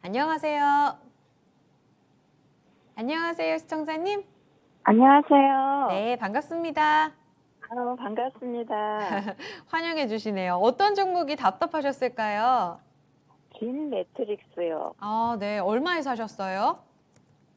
안녕하세요. 안녕하세요, 시청자님. 안녕하세요. 네, 반갑습니다. 반갑습니다. 환영해 주시네요. 어떤 종목이 답답하셨을까요? 긴 매트릭스요. 네. 얼마에 사셨어요?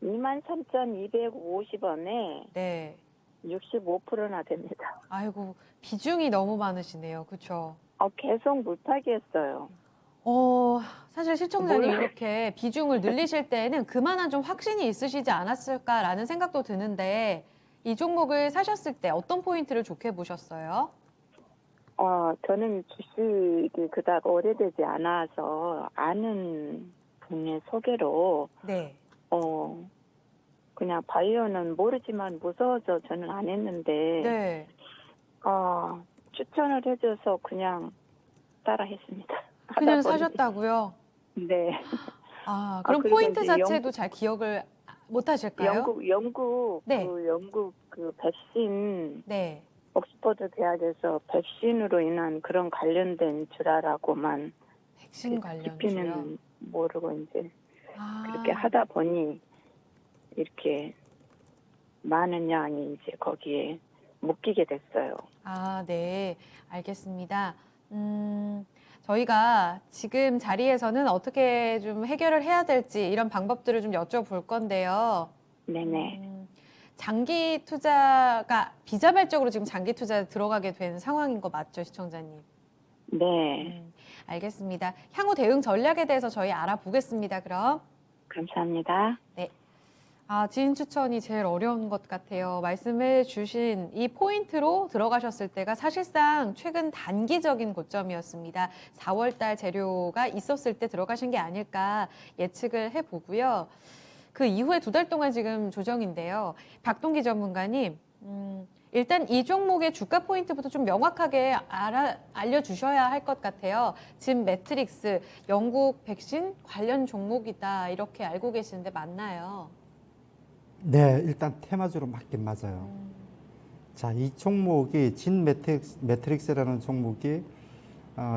23,250원에 네. 65%나 됩니다. 아이고, 비중이 너무 많으시네요. 그쵸? 계속 못하겠어요. 사실 시청자님 몰라요. 이렇게 비중을 늘리실 때에는 그만한 좀 확신이 있으시지 않았을까라는 생각도 드는데, 이 종목을 사셨을 때 어떤 포인트를 좋게 보셨어요? 저는 주식이 그닥 오래되지 않아서 아는 분의 소개로, 네. 그냥 바이오는 모르지만 무서워서 저는 안 했는데, 네. 추천을 해줘서 그냥 따라 했습니다. 하다 그냥 보니. 사셨다고요? 네. 그럼 그리고 포인트 이제 자체도 잘 기억을 못 하실까요? 네. 영국 백신, 네. 옥스퍼드 대학에서 백신으로 인한 그런 관련된 주라라고만 백신 관련주요. 깊이는 모르고 이제 그렇게 아, 하다 보니 이렇게 많은 양이 이제 거기에 묶이게 됐어요. 네. 알겠습니다. 저희가 지금 자리에서는 어떻게 좀 해결을 해야 될지 이런 방법들을 좀 여쭤볼 건데요. 네네. 장기 투자가 비자발적으로 지금 장기 투자에 들어가게 된 상황인 거 맞죠, 시청자님? 네. 알겠습니다. 향후 대응 전략에 대해서 저희 알아보겠습니다, 그럼. 감사합니다. 네. 지인 추천이 제일 어려운 것 같아요. 말씀해 주신 이 포인트로 들어가셨을 때가 사실상 최근 단기적인 고점이었습니다. 4월달 재료가 있었을 때 들어가신 게 아닐까 예측을 해보고요. 그 이후에 2달 동안 지금 조정인데요. 박동기 전문가님, 일단 이 종목의 주가 포인트부터 좀 명확하게 알려주셔야 할 것 같아요. 지금 매트릭스, 영국 백신 관련 종목이다 이렇게 알고 계시는데 맞나요? 네, 일단 테마주로 맞긴 맞아요. 자, 이 종목이 매트릭스라는 종목이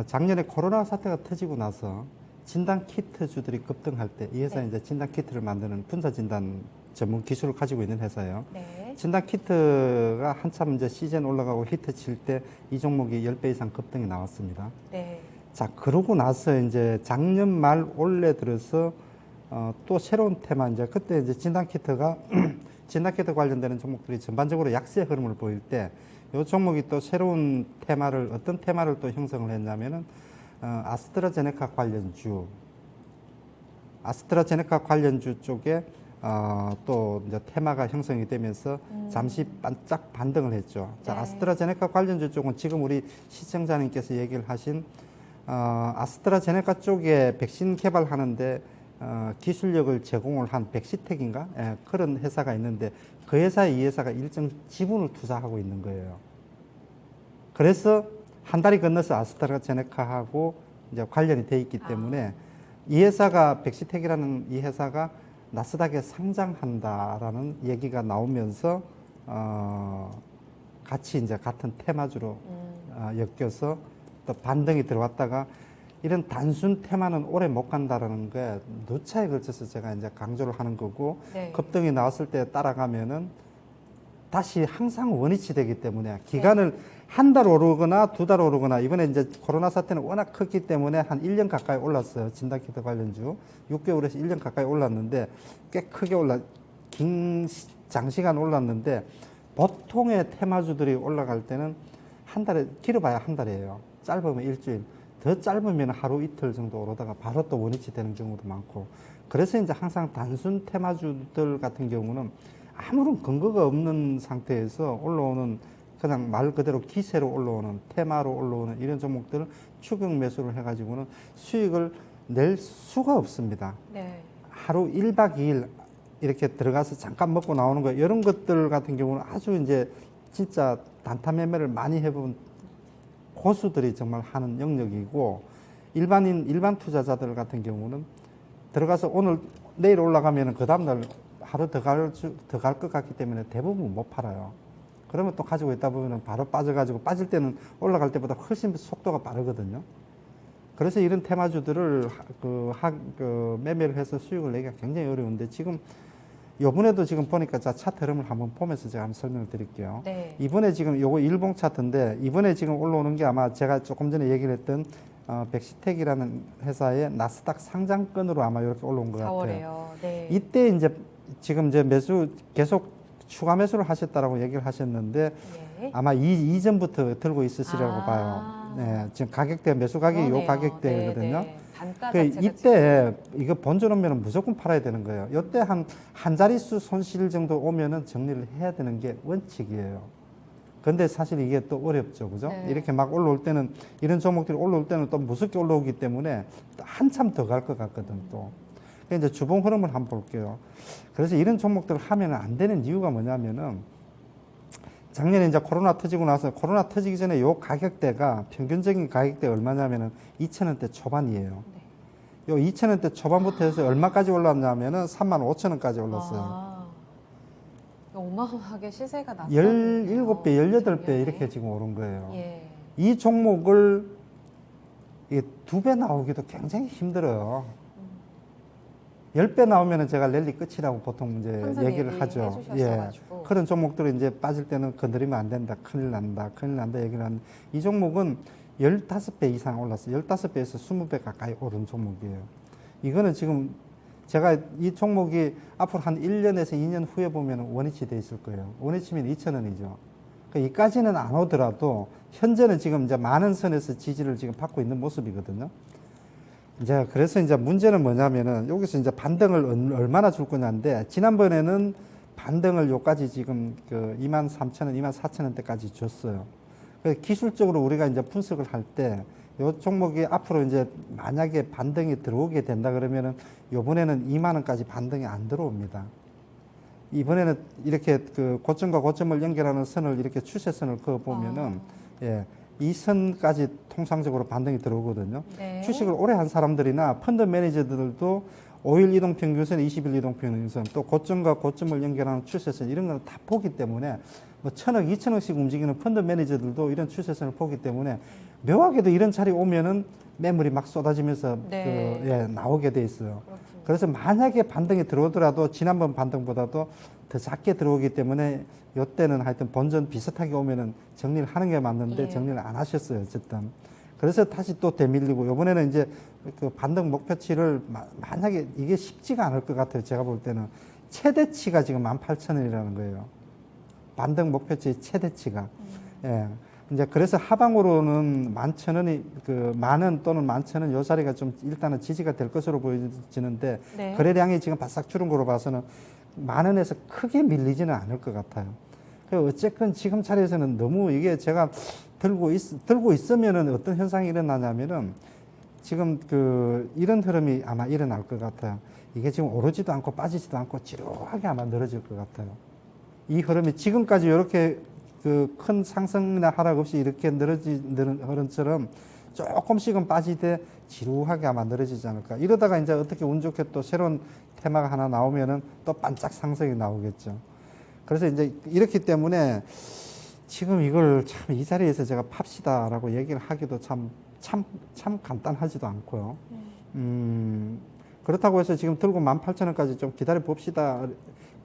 작년에 코로나 사태가 터지고 나서 진단 키트주들이 급등할 때 이 회사는 이제 진단 키트를 만드는 분자 진단 전문 기술을 가지고 있는 회사예요. 네. 진단 키트가 한참 이제 시즌 올라가고 히트 칠 때 이 종목이 10배 이상 급등이 나왔습니다. 네. 자, 그러고 나서 이제 작년 말 올해 들어서 또 새로운 테마 이제 그때 이제 진단키트가 진단키트 관련되는 종목들이 전반적으로 약세 흐름을 보일 때 이 종목이 또 새로운 테마를 어떤 테마를 또 형성을 했냐면은 아스트라제네카 관련주 쪽에 또 이제 테마가 형성이 되면서 잠시 반짝 반등을 했죠. 자, 네. 아스트라제네카 관련주 쪽은 지금 우리 시청자님께서 얘기를 하신 아스트라제네카 쪽에 백신 개발하는데 기술력을 제공을 한 백시텍인가? 그런 회사가 있는데 그 회사에 이 회사가 일정 지분을 투자하고 있는 거예요. 그래서 한 달이 건너서 아스트라제네카하고 이제 관련이 돼 있기 때문에 이 회사가 백시텍이라는 이 회사가 나스닥에 상장한다라는 얘기가 나오면서 같이 이제 같은 테마주로 엮여서 또 반등이 들어왔다가 이런 단순 테마는 오래 못 간다라는 게 누차에 걸쳐서 제가 이제 강조를 하는 거고 네. 급등이 나왔을 때 따라가면은 다시 항상 원위치 되기 때문에 기간을 한 달 오르거나 2달 오르거나 이번에 이제 코로나 사태는 워낙 컸기 때문에 한 1년 가까이 올랐어요. 진단키트 관련주 6개월에서 1년 가까이 올랐는데 꽤 크게 장시간 올랐는데 보통의 테마주들이 올라갈 때는 한 달에 길어봐야 한 달이에요. 짧으면 일주일. 더 짧으면 하루 이틀 정도 오르다가 바로 또 원위치 되는 경우도 많고 그래서 이제 항상 단순 테마주들 같은 경우는 아무런 근거가 없는 상태에서 올라오는 그냥 말 그대로 기세로 올라오는 테마로 올라오는 이런 종목들을 추격 매수를 해가지고는 수익을 낼 수가 없습니다. 네. 하루 1박 2일 이렇게 들어가서 잠깐 먹고 나오는 거 이런 것들 같은 경우는 아주 이제 진짜 단타 매매를 많이 해본 고수들이 정말 하는 영역이고 일반 투자자들 같은 경우는 들어가서 오늘 내일 올라가면은 그 다음날 하루 더 갈 것 같기 때문에 대부분 못 팔아요. 그러면 또 가지고 있다 보면은 바로 빠져가지고 빠질 때는 올라갈 때보다 훨씬 속도가 빠르거든요. 그래서 이런 테마주들을 매매를 해서 수익을 내기가 굉장히 어려운데 지금 요번에도 지금 보니까 자 차트 흐름을 한번 보면서 제가 한번 설명을 드릴게요. 네. 이번에 지금 요거 일봉 차트인데 이번에 지금 올라오는 게 아마 제가 조금 전에 얘기를 했던 백시텍이라는 회사의 나스닥 상장권으로 아마 이렇게 올라온 것 같아요. 4월에요. 네. 이때 이제 지금 이제 매수 계속 추가 매수를 하셨다라고 얘기를 하셨는데 예. 아마 이전부터 들고 있으시라고 아. 봐요. 네, 지금 가격대 매수 가격이 요 그러네요. 가격대거든요. 네, 네. 단가 그 자체가 이때 이거 본전 오면은 무조건 팔아야 되는 거예요. 이때 한 자릿수 손실 정도 오면은 정리를 해야 되는 게 원칙이에요. 근데 사실 이게 또 어렵죠, 그죠? 네. 이렇게 막 올라올 때는 이런 종목들이 올라올 때는 또 무섭게 올라오기 때문에 또 한참 더 갈 것 같거든 또. 그러니까 이제 주봉 흐름을 한번 볼게요. 그래서 이런 종목들을 하면 안 되는 이유가 뭐냐면은 작년에 이제 코로나 터지고 나서 코로나 터지기 전에 요 가격대가 평균적인 가격대 얼마냐면은 2,000원대 초반이에요. 요 2,000원대 초반부터 해서 얼마까지 올랐냐면은 35,000원까지 올랐어요. 아, 어마어마하게 시세가 낮았네요. 17배, 18배 작년에. 이렇게 지금 오른 거예요. 예. 이 종목을 이게 2배 나오기도 굉장히 힘들어요. 10배 나오면은 제가 랠리 끝이라고 보통 이제 항상 얘기를 하죠. 해주셨어가지고. 그런 종목들은 이제 빠질 때는 건드리면 안 된다, 큰일 난다, 큰일 난다 얘기를 하는데 이 종목은 15배 이상 올랐어요. 15배에서 20배 가까이 오른 종목이에요. 이거는 지금 제가 이 종목이 앞으로 한 1년에서 2년 후에 보면 원위치 돼 있을 거예요. 원위치면 2,000원이죠. 그러니까 이까지는 안 오더라도 현재는 지금 이제 많은 선에서 지지를 지금 받고 있는 모습이거든요. 이제 그래서 이제 문제는 뭐냐면은 여기서 이제 반등을 얼마나 줄 거냐인데 지난번에는 반등을 요까지 지금 그 23,000원, 24,000원대까지 줬어요. 그래서 기술적으로 우리가 이제 분석을 할 때 요 종목이 앞으로 이제 만약에 반등이 들어오게 된다 그러면은 요번에는 2만 원까지 반등이 안 들어옵니다. 이번에는 이렇게 그 고점과 고점을 연결하는 선을 이렇게 추세선을 그어 보면은 예. 이 선까지 통상적으로 반등이 들어오거든요. 네. 주식을 오래 한 사람들이나 펀드 매니저들도 5일 이동 평균선, 20일 이동 평균선, 또 고점과 고점을 연결하는 추세선 이런 걸 다 보기 때문에 뭐 1,000억, 2,000억씩 움직이는 펀드 매니저들도 이런 추세선을 보기 때문에 묘하게도 이런 자리 오면은 매물이 막 쏟아지면서 네. 나오게 돼 있어요. 그렇군요. 그래서 만약에 반등이 들어오더라도 지난번 반등보다도 더 작게 들어오기 때문에 이때는 하여튼 본전 비슷하게 오면은 정리를 하는 게 맞는데 예. 정리를 안 하셨어요, 어쨌든. 그래서 다시 또 되밀리고 이번에는 이제 그 반등 목표치를 만약에 이게 쉽지가 않을 것 같아요. 제가 볼 때는 최대치가 지금 18,000원이라는 거예요. 반등 목표치 최대치가. 예. 이제 그래서 하방으로는 11,000원이 그 10,000원 또는 11,000원 요 자리가 좀 일단은 지지가 될 것으로 보여지는데 네. 거래량이 지금 바싹 줄은 거로 봐서는 10,000원에서 크게 밀리지는 않을 것 같아요. 어쨌건 지금 자리에서는 너무 이게 제가 들고 있으면은 어떤 현상이 일어나냐면은 지금 그 이런 흐름이 아마 일어날 것 같아요. 이게 지금 오르지도 않고 빠지지도 않고 지루하게 아마 늘어질 것 같아요. 이 흐름이 지금까지 이렇게 그 큰 상승이나 하락 없이 이렇게 늘어지는 흐름처럼 조금씩은 빠지되 지루하게 아마 늘어지지 않을까. 이러다가 이제 어떻게 운 좋게 또 새로운 테마가 하나 나오면은 또 반짝 상승이 나오겠죠. 그래서 이제 이렇기 때문에 지금 이걸 참 이 자리에서 제가 팝시다라고 얘기를 하기도 참 간단하지도 않고요. 그렇다고 해서 지금 들고 18,000원까지 좀 기다려 봅시다.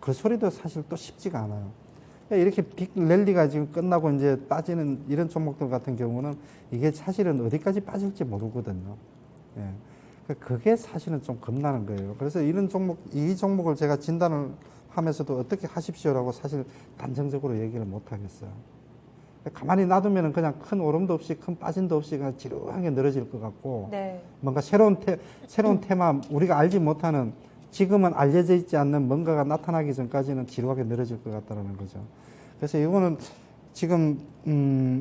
그 소리도 사실 또 쉽지가 않아요. 이렇게 빅 랠리가 지금 끝나고 이제 빠지는 이런 종목들 같은 경우는 이게 사실은 어디까지 빠질지 모르거든요. 예. 그게 사실은 좀 겁나는 거예요. 그래서 이런 이 종목을 제가 진단을 하면서도 어떻게 하십시오라고 사실 단정적으로 얘기를 못 하겠어요. 가만히 놔두면 그냥 큰 오름도 없이 큰 빠짐도 없이 그냥 지루하게 늘어질 것 같고 네. 뭔가 새로운 테마 우리가 알지 못하는 지금은 알려져 있지 않는 뭔가가 나타나기 전까지는 지루하게 늘어질 것 같다는 거죠. 그래서 이거는 지금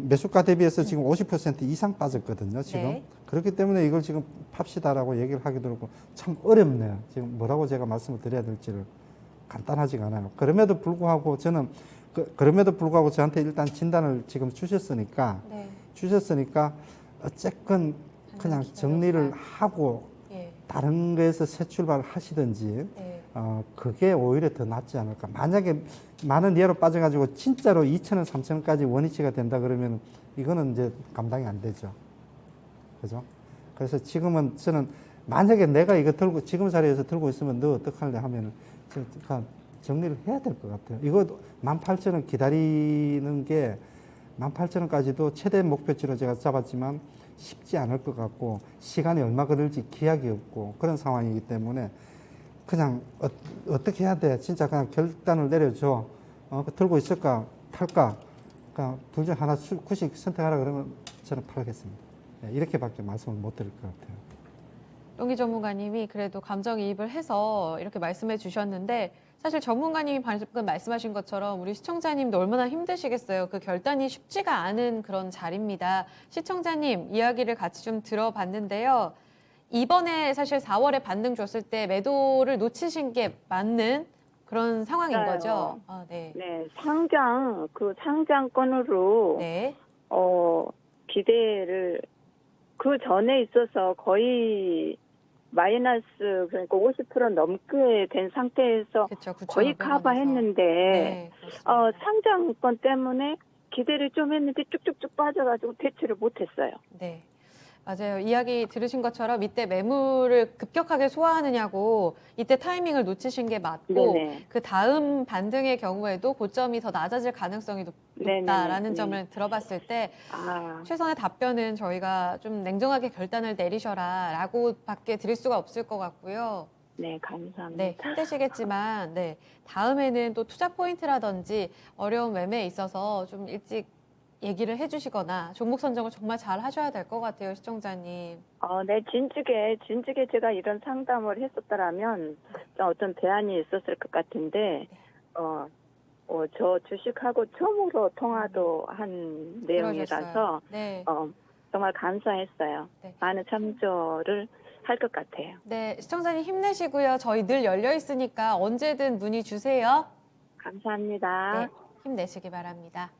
매수가 대비해서 지금 50% 이상 빠졌거든요. 지금 네. 그렇기 때문에 이걸 지금 팝시다라고 얘기를 하기도 그렇고 참 어렵네요. 지금 뭐라고 제가 말씀을 드려야 될지를 간단하지가 않아요. 그럼에도 불구하고 저는 그럼에도 불구하고 저한테 일단 진단을 지금 주셨으니까 어쨌건 그냥 정리를 하고 예. 다른 거에서 새 출발을 하시든지 예. 그게 오히려 더 낫지 않을까. 만약에 많은 예로 빠져가지고 진짜로 2,000원, 3,000원까지 원위치가 된다 그러면 이거는 이제 감당이 안 되죠. 그죠? 그래서 지금은 저는 만약에 내가 이거 들고 지금 자리에서 들고 있으면 너 어떡할래 하면은 제가 정리를 해야 될 것 같아요. 이거 18,000원 기다리는 게 18,000원까지도 최대 목표치로 제가 잡았지만 쉽지 않을 것 같고 시간이 얼마 걸릴지 기약이 없고 그런 상황이기 때문에 그냥 어떻게 해야 돼? 진짜 그냥 결단을 내려줘. 들고 있을까? 탈까? 그러니까 둘 중 하나 굳이 선택하라 그러면 저는 팔겠습니다. 네, 이렇게밖에 말씀을 못 드릴 것 같아요. 똥기 전문가님이 그래도 감정이입을 해서 이렇게 말씀해 주셨는데 사실 전문가님이 방금 말씀하신 것처럼 우리 시청자님도 얼마나 힘드시겠어요. 그 결단이 쉽지가 않은 그런 자리입니다. 시청자님 이야기를 같이 좀 들어봤는데요. 이번에 사실 4월에 반등 줬을 때 매도를 놓치신 게 맞는 그런 상황인 맞아요. 거죠? 네. 네, 상장권으로 네. 기대를 그 전에 있어서 거의 마이너스 그러니까 50% 넘게 된 상태에서 그렇죠. 거의 커버했는데 네, 그렇습니다. 상장권 때문에 기대를 좀 했는데 쭉쭉쭉 빠져가지고 대출을 못했어요. 네. 맞아요. 이야기 들으신 것처럼 이때 매물을 급격하게 소화하느냐고 이때 타이밍을 놓치신 게 맞고 네네. 그 다음 반등의 경우에도 고점이 더 낮아질 가능성이 높다라는 네네네. 점을 들어봤을 때 아, 최선의 답변은 저희가 좀 냉정하게 결단을 내리셔라라고 밖에 드릴 수가 없을 것 같고요. 네, 감사합니다. 네, 힘드시겠지만 네, 다음에는 또 투자 포인트라든지 어려운 매매에 있어서 좀 일찍 얘기를 해주시거나 종목 선정을 정말 잘 하셔야 될 것 같아요, 시청자님. 네, 진즉에 제가 이런 상담을 했었더라면 어떤 대안이 있었을 것 같은데, 저 주식하고 처음으로 통화도 한 내용이라서, 그러셨어요. 네. 정말 감사했어요. 네. 많은 참조를 할 것 같아요. 네, 시청자님 힘내시고요. 저희 늘 열려 있으니까 언제든 문의 주세요. 감사합니다. 네, 힘내시기 바랍니다.